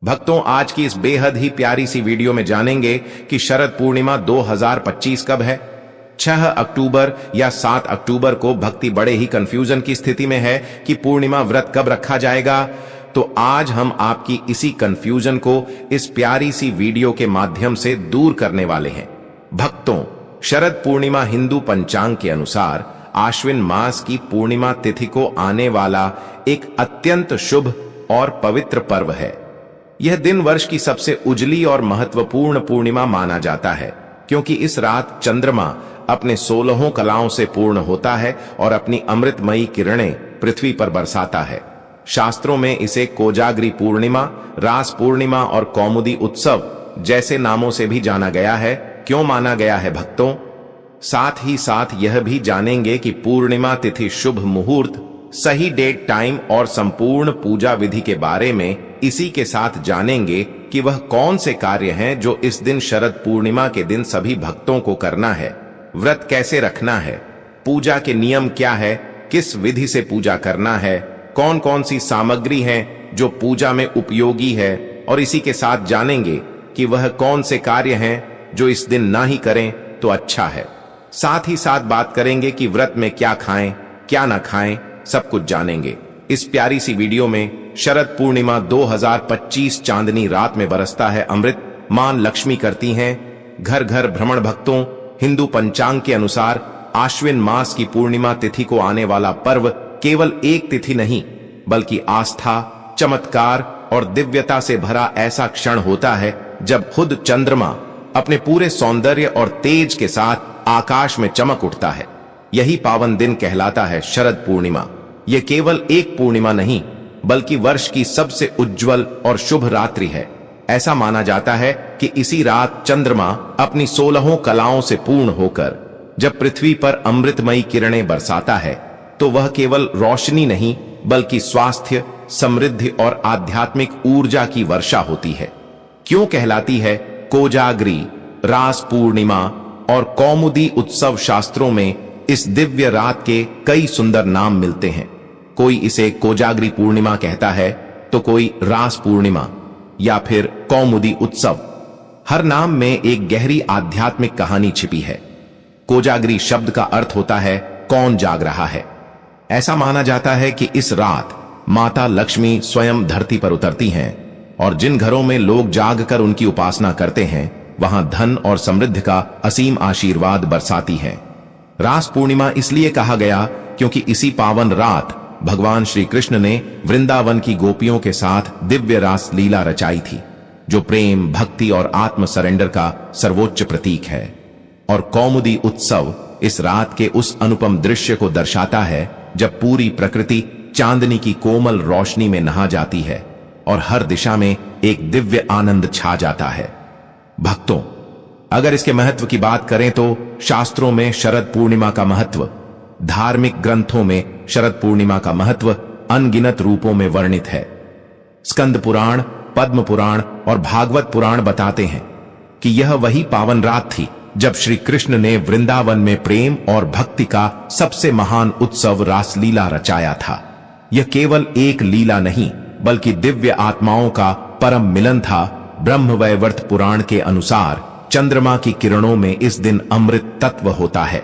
भक्तों, आज की इस बेहद ही प्यारी सी वीडियो में जानेंगे कि शरद पूर्णिमा 2025 कब है। 6 अक्टूबर या 7 अक्टूबर को भक्ति बड़े ही कंफ्यूजन की स्थिति में है कि पूर्णिमा व्रत कब रखा जाएगा। तो आज हम आपकी इसी कंफ्यूजन को इस प्यारी सी वीडियो के माध्यम से दूर करने वाले हैं। भक्तों, शरद पूर्णिमा हिंदू पंचांग के अनुसार आश्विन मास की पूर्णिमा तिथि को आने वाला एक अत्यंत शुभ और पवित्र पर्व है। यह दिन वर्ष की सबसे उजली और महत्वपूर्ण पूर्णिमा माना जाता है, क्योंकि इस रात चंद्रमा अपने 16 कलाओं से पूर्ण होता है और अपनी अमृतमयी किरणें पृथ्वी पर बरसाता है। शास्त्रों में इसे कोजागरी पूर्णिमा, रास पूर्णिमा और कौमुदी उत्सव जैसे नामों से भी जाना गया है। क्यों माना गया है भक्तों? साथ ही साथ यह भी जानेंगे कि पूर्णिमा तिथि, शुभ मुहूर्त, सही डेट, टाइम और संपूर्ण पूजा विधि के बारे में इसी के साथ जानेंगे कि वह कौन से कार्य हैं जो इस दिन शरद पूर्णिमा के दिन सभी भक्तों को करना है, व्रत कैसे रखना है, पूजा के नियम क्या है, किस विधि से पूजा करना है, कौन कौन सी सामग्री है जो पूजा में उपयोगी है, और इसी के साथ जानेंगे कि वह कौन से कार्य हैं जो इस दिन ना ही करें तो अच्छा है। साथ ही साथ बात करेंगे कि व्रत में क्या खाएं, क्या ना खाएं, सब कुछ जानेंगे। इस प्यारी सी वीडियो में शरद पूर्णिमा 2025 चांदनी रात में बरसता है अमृत, मां लक्ष्मी करती हैं घर घर भ्रमण। भक्तों, हिंदू पंचांग के अनुसार आश्विन मास की पूर्णिमा तिथि को आने वाला पर्व केवल एक तिथि नहीं, बल्कि आस्था, चमत्कार और दिव्यता से भरा ऐसा क्षण होता है जब खुद चंद्रमा अपने पूरे सौंदर्य और तेज के साथ आकाश में चमक उठता है। यही पावन दिन कहलाता है शरद पूर्णिमा। यह केवल एक पूर्णिमा नहीं, बल्कि वर्ष की सबसे उज्जवल और शुभ रात्रि है। ऐसा माना जाता है कि इसी रात चंद्रमा अपनी 16 कलाओं से पूर्ण होकर जब पृथ्वी पर अमृतमयी किरणें बरसाता है, तो वह केवल रोशनी नहीं, बल्कि स्वास्थ्य, समृद्धि और आध्यात्मिक ऊर्जा की वर्षा होती है। क्यों कहलाती है कोजागरी, रास पूर्णिमा और कौमुदी उत्सव? शास्त्रों में इस दिव्य रात के कई सुंदर नाम मिलते हैं। कोई इसे कोजागरी पूर्णिमा कहता है, तो कोई रास पूर्णिमा या फिर कौमुदी उत्सव। हर नाम में एक गहरी आध्यात्मिक कहानी छिपी है। कोजागरी शब्द का अर्थ होता है कौन जाग रहा है। ऐसा माना जाता है कि इस रात माता लक्ष्मी स्वयं धरती पर उतरती हैं और जिन घरों में लोग जागकर उनकी उपासना करते हैं, वहां धन और समृद्धि का असीम आशीर्वाद बरसाती है। रास पूर्णिमा इसलिए कहा गया क्योंकि इसी पावन रात भगवान श्री कृष्ण ने वृंदावन की गोपियों के साथ दिव्य रास लीला रचाई थी, जो प्रेम, भक्ति और आत्म सरेंडर का सर्वोच्च प्रतीक है। और कौमुदी उत्सव इस रात के उस अनुपम दृश्य को दर्शाता है जब पूरी प्रकृति चांदनी की कोमल रोशनी में नहा जाती है और हर दिशा में एक दिव्य आनंद छा जाता है। भक्तों, अगर इसके महत्व की बात करें तो शास्त्रों में शरद पूर्णिमा का महत्व, धार्मिक ग्रंथों में शरद पूर्णिमा का महत्व अनगिनत रूपों में वर्णित है। स्कंद पुराण, पद्म पुराण और भागवत पुराण बताते हैं कि यह वही पावन रात थी जब श्री कृष्ण ने वृंदावन में प्रेम और भक्ति का सबसे महान उत्सव रासलीला रचाया था। यह केवल एक लीला नहीं, बल्कि दिव्य आत्माओं का परम मिलन था। ब्रह्मवैवर्त पुराण के अनुसार चंद्रमा की किरणों में इस दिन अमृत तत्व होता है।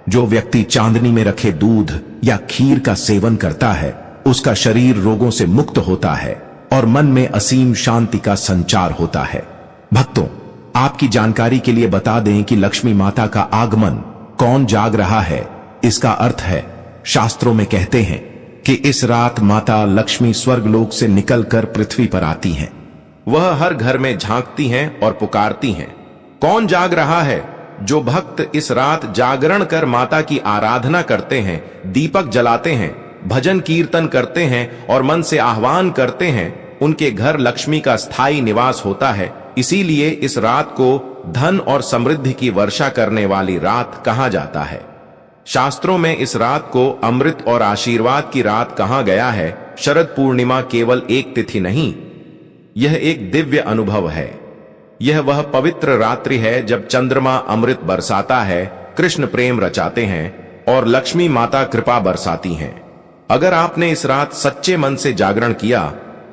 जो व्यक्ति चांदनी में रखे दूध या खीर का सेवन करता है, उसका शरीर रोगों से मुक्त होता है और मन में असीम शांति का संचार होता है। भक्तों, आपकी जानकारी के लिए बता दें कि लक्ष्मी माता का आगमन, कौन जाग रहा है, इसका अर्थ है, शास्त्रों में कहते हैं कि इस रात माता लक्ष्मी स्वर्गलोक से निकलकर पृथ्वी पर आती हैं। वह हर घर में झांकती हैं और पुकारती हैं, कौन जाग रहा है? जो भक्त इस रात जागरण कर माता की आराधना करते हैं, दीपक जलाते हैं, भजन कीर्तन करते हैं और मन से आह्वान करते हैं, उनके घर लक्ष्मी का स्थायी निवास होता है। इसीलिए इस रात को धन और समृद्धि की वर्षा करने वाली रात कहा जाता है। शास्त्रों में इस रात को अमृत और आशीर्वाद की रात कहा गया है। शरद पूर्णिमा केवल एक तिथि नहीं, यह एक दिव्य अनुभव है। यह वह पवित्र रात्रि है जब चंद्रमा अमृत बरसाता है, कृष्ण प्रेम रचाते हैं और लक्ष्मी माता कृपा बरसाती हैं। अगर आपने इस रात सच्चे मन से जागरण किया,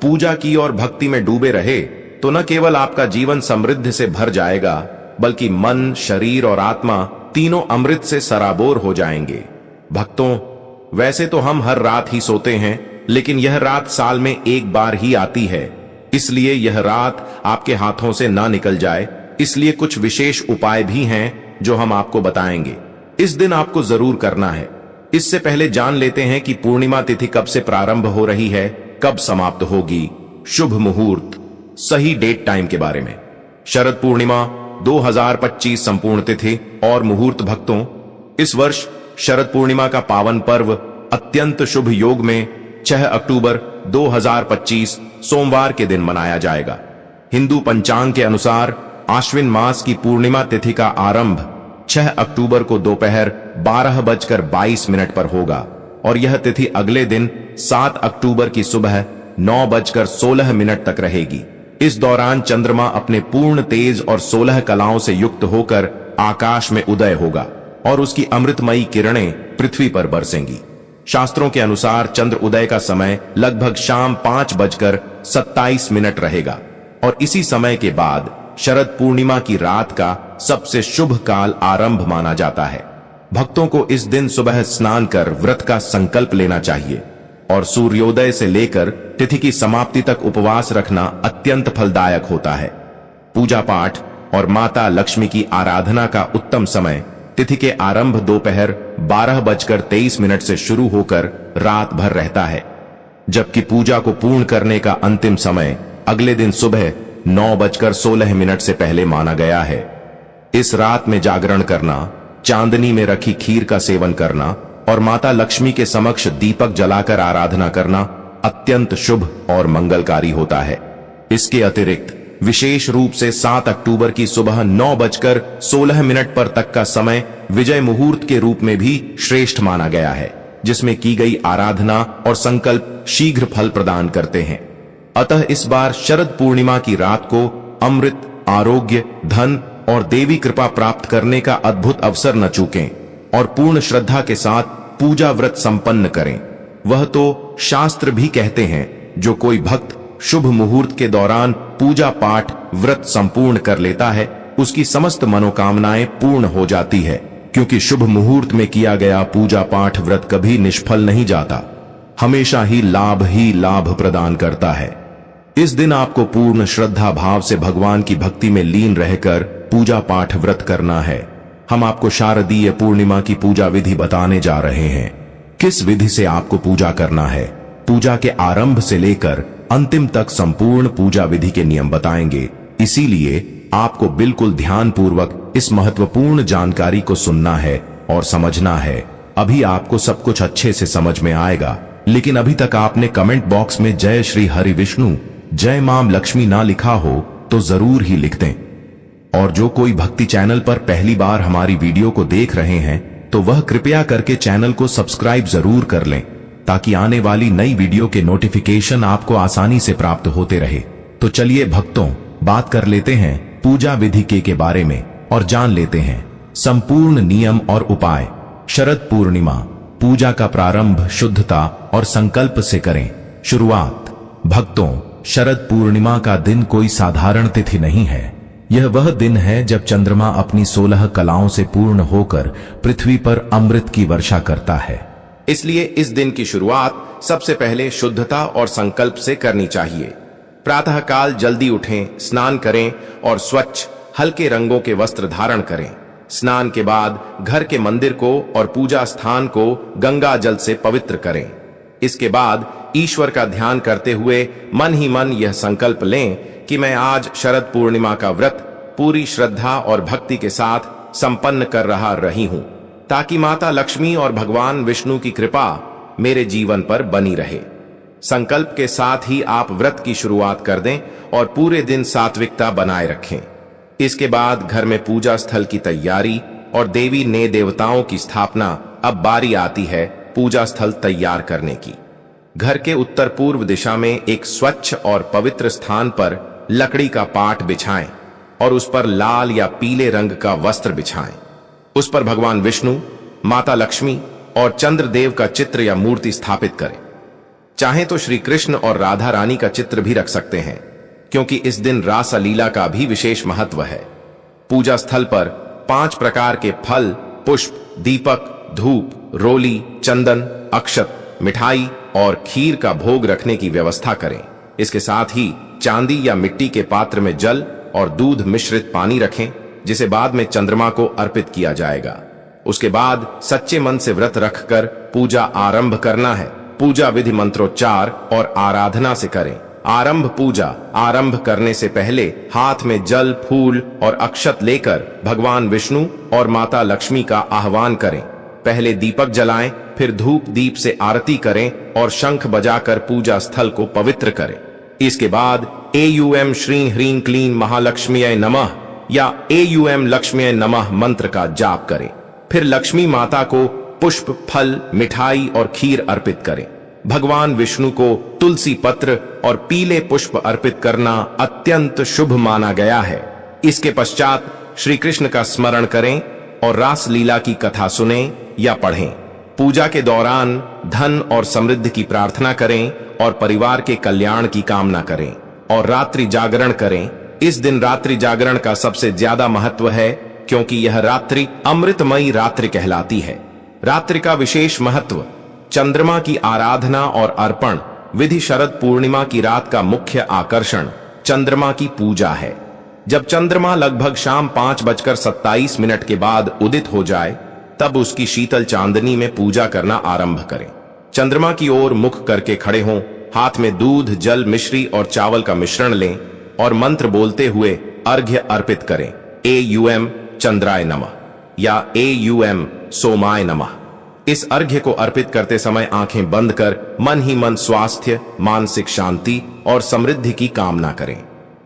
पूजा की और भक्ति में डूबे रहे तो न केवल आपका जीवन समृद्धि से भर जाएगा, बल्कि मन, शरीर और आत्मा तीनों अमृत से सराबोर हो जाएंगे। भक्तों, वैसे तो हम हर रात ही सोते हैं, लेकिन यह रात साल में एक बार ही आती है। इसलिए यह रात आपके हाथों से ना निकल जाए, इसलिए कुछ विशेष उपाय भी हैं जो हम आपको बताएंगे। इस दिन आपको जरूर करना है। इससे पहले जान लेते हैं कि पूर्णिमा तिथि कब से प्रारंभ हो रही है, कब समाप्त होगी, शुभ मुहूर्त, सही डेट टाइम के बारे में। शरद पूर्णिमा 2025 संपूर्ण तिथि और मुहूर्त। भक्तों, इस वर्ष शरद पूर्णिमा का पावन पर्व अत्यंत शुभ योग में 6 अक्टूबर 2025 सोमवार के दिन मनाया जाएगा। हिंदू पंचांग के अनुसार आश्विन मास की पूर्णिमा तिथि का आरंभ 6 अक्टूबर को दोपहर 12:22 पर होगा और यह तिथि अगले दिन 7 अक्टूबर की सुबह 9:16 तक रहेगी। इस दौरान चंद्रमा अपने पूर्ण तेज और 16 कलाओं से युक्त होकर आकाश में उदय होगा और उसकी अमृतमयी किरणें पृथ्वी पर बरसेंगी। शास्त्रों के अनुसार चंद्र उदय का समय लगभग शाम 5:27 रहेगा और इसी समय के बाद शरद पूर्णिमा की रात का सबसे शुभ काल आरंभ माना जाता है। भक्तों को इस दिन सुबह स्नान कर व्रत का संकल्प लेना चाहिए और सूर्योदय से लेकर तिथि की समाप्ति तक उपवास रखना अत्यंत फलदायक होता है। पूजा पाठ और माता लक्ष्मी की आराधना का उत्तम समय तिथि के आरंभ दोपहर 12:23 से शुरू होकर रात भर रहता है, जबकि पूजा को पूर्ण करने का अंतिम समय अगले दिन सुबह 9:16 से पहले माना गया है। इस रात में जागरण करना, चांदनी में रखी खीर का सेवन करना और माता लक्ष्मी के समक्ष दीपक जलाकर आराधना करना अत्यंत शुभ और मंगलकारी होता है। इसके अतिरिक्त विशेष रूप से 7 अक्टूबर की सुबह 9:16 पर तक का समय विजय मुहूर्त के रूप में भी श्रेष्ठ माना गया है, जिसमें की गई आराधना और संकल्प शीघ्र फल प्रदान करते हैं। अतः इस बार शरद पूर्णिमा की रात को अमृत, आरोग्य, धन और देवी कृपा प्राप्त करने का अद्भुत अवसर न चूकें और पूर्ण श्रद्धा के साथ पूजा व्रत संपन्न करें। वह तो शास्त्र भी कहते हैं, जो कोई भक्त शुभ मुहूर्त के दौरान पूजा पाठ व्रत संपूर्ण कर लेता है, उसकी समस्त मनोकामनाएं पूर्ण हो जाती है, क्योंकि शुभ मुहूर्त में किया गया पूजा पाठ व्रत कभी निष्फल नहीं जाता, हमेशा ही लाभ प्रदान करता है। इस दिन आपको पूर्ण श्रद्धा भाव से भगवान की भक्ति में लीन रहकर पूजा पाठ व्रत करना है। हम आपको शारदीय पूर्णिमा की पूजा विधि बताने जा रहे हैं। किस विधि से आपको पूजा करना है, पूजा के आरंभ से लेकर अंतिम तक संपूर्ण पूजा विधि के नियम बताएंगे। इसीलिए आपको बिल्कुल ध्यान पूर्वक इस महत्वपूर्ण जानकारी को सुनना है और समझना है। अभी आपको सब कुछ अच्छे से समझ में आएगा, लेकिन अभी तक आपने कमेंट बॉक्स में जय श्री हरि विष्णु, जय मां लक्ष्मी ना लिखा हो तो जरूर ही लिख दें। और जो कोई भक्ति चैनल पर पहली बार हमारी वीडियो को देख रहे हैं तो वह कृपया करके चैनल को सब्सक्राइब जरूर कर लें, ताकि आने वाली नई वीडियो के नोटिफिकेशन आपको आसानी से प्राप्त होते रहे। तो चलिए भक्तों, बात कर लेते हैं पूजा विधि के बारे में और जान लेते हैं संपूर्ण नियम और उपाय। शरद पूर्णिमा पूजा का प्रारंभ शुद्धता और संकल्प से करें। शुरुआत। भक्तों, शरद पूर्णिमा का दिन कोई साधारण तिथि नहीं है। यह वह दिन है जब चंद्रमा अपनी 16 कलाओं से पूर्ण होकर पृथ्वी पर अमृत की वर्षा करता है। इसलिए इस दिन की शुरुआत सबसे पहले शुद्धता और संकल्प से करनी चाहिए। प्रातःकाल जल्दी उठें, स्नान करें और स्वच्छ हल्के रंगों के वस्त्र धारण करें। स्नान के बाद घर के मंदिर को और पूजा स्थान को गंगा जल से पवित्र करें। इसके बाद ईश्वर का ध्यान करते हुए मन ही मन यह संकल्प लें कि मैं आज शरद पूर्णिमा का व्रत पूरी श्रद्धा और भक्ति के साथ संपन्न कर रही हूं, ताकि माता लक्ष्मी और भगवान विष्णु की कृपा मेरे जीवन पर बनी रहे। संकल्प के साथ ही आप व्रत की शुरुआत कर दें और पूरे दिन सात्विकता बनाए रखें। इसके बाद घर में पूजा स्थल की तैयारी और देवी ने देवताओं की स्थापना। अब बारी आती है पूजा स्थल तैयार करने की। घर के उत्तर पूर्व दिशा में एक स्वच्छ और पवित्र स्थान पर लकड़ी का पाट बिछाएं और उस पर लाल या पीले रंग का वस्त्र बिछाएं। उस पर भगवान विष्णु, माता लक्ष्मी और चंद्रदेव का चित्र या मूर्ति स्थापित करें। चाहे तो श्री कृष्ण और राधा रानी का चित्र भी रख सकते हैं, क्योंकि इस दिन रासलीला का भी विशेष महत्व है। पूजा स्थल पर 5 प्रकार के फल, पुष्प, दीपक, धूप, रोली, चंदन, अक्षत, मिठाई और खीर का भोग रखने की व्यवस्था करें। इसके साथ ही चांदी या मिट्टी के पात्र में जल और दूध मिश्रित पानी रखें, जिसे बाद में चंद्रमा को अर्पित किया जाएगा। उसके बाद सच्चे मन से व्रत रखकर पूजा आरंभ करना है। पूजा विधि मंत्रोच्चार और आराधना से करें। पूजा आरंभ करने से पहले हाथ में जल, फूल और अक्षत लेकर भगवान विष्णु और माता लक्ष्मी का आह्वान करें। पहले दीपक जलाएं, फिर धूप दीप से आरती करें और शंख बजाकर पूजा स्थल को पवित्र करें। इसके बाद एयूएम श्रीं ह्रीं क्लीं महालक्ष्मीये नमः या एयूएम लक्ष्मीये नमः मंत्र का जाप करें। फिर लक्ष्मी माता को पुष्प, फल, मिठाई और खीर अर्पित करें। भगवान विष्णु को तुलसी पत्र और पीले पुष्प अर्पित करना अत्यंत शुभ माना गया है। इसके पश्चात श्री कृष्ण का स्मरण करें और रासलीला की कथा सुनें या पढ़ें। पूजा के दौरान धन और समृद्धि की प्रार्थना करें और परिवार के कल्याण की कामना करें और रात्रि जागरण करें। इस दिन रात्रि जागरण का सबसे ज्यादा महत्व है, क्योंकि यह रात्रि अमृतमयी रात्रि कहलाती है। रात्रि का विशेष महत्व, चंद्रमा की आराधना और अर्पण विधि। शरद पूर्णिमा की रात का मुख्य आकर्षण चंद्रमा की पूजा है। जब चंद्रमा लगभग शाम 5:27 के बाद उदित हो जाए, तब उसकी शीतल चांदनी में पूजा करना आरंभ करें। चंद्रमा की ओर मुख करके खड़े हों, हाथ में दूध, जल, मिश्री और चावल का मिश्रण लें और मंत्र बोलते हुए अर्घ्य अर्पित करें। एयूएम चंद्राय नमः या एयूएम सोमाय नमः। इस अर्घ्य को अर्पित करते समय आंखें बंद कर मन ही मन स्वास्थ्य, मानसिक शांति और समृद्धि की कामना करें।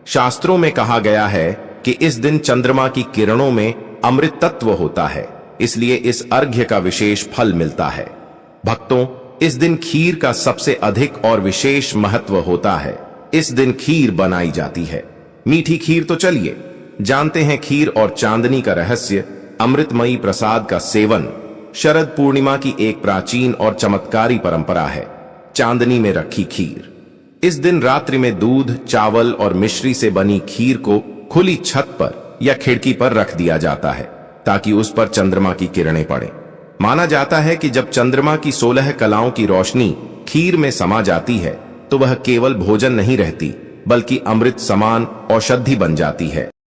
शास्त्रों में कहा गया है कि इस दिन चंद्रमा की किरणों में अमृत तत्व होता है, इसलिए इस अर्घ्य का विशेष फल मिलता है। भक्तों, इस दिन खीर का सबसे अधिक और विशेष महत्व होता है। इस दिन खीर बनाई जाती है। मीठी खीर तो चलिए जानते हैं, खीर और चांदनी का रहस्य। अमृतमयी प्रसाद का सेवन शरद पूर्णिमा की एक प्राचीन और चमत्कारी परंपरा है। चांदनी में रखी खीर। इस दिन रात्रि में दूध, चावल और मिश्री से बनी खीर को खुली छत पर या खिड़की पर रख दिया जाता है, ताकि उस पर चंद्रमा की किरणें पड़ें। माना जाता है कि जब चंद्रमा की 16 कलाओं की रोशनी खीर में समा जाती है, तो वह केवल भोजन नहीं रहती, बल्कि अमृत समान औषधि बन जाती है।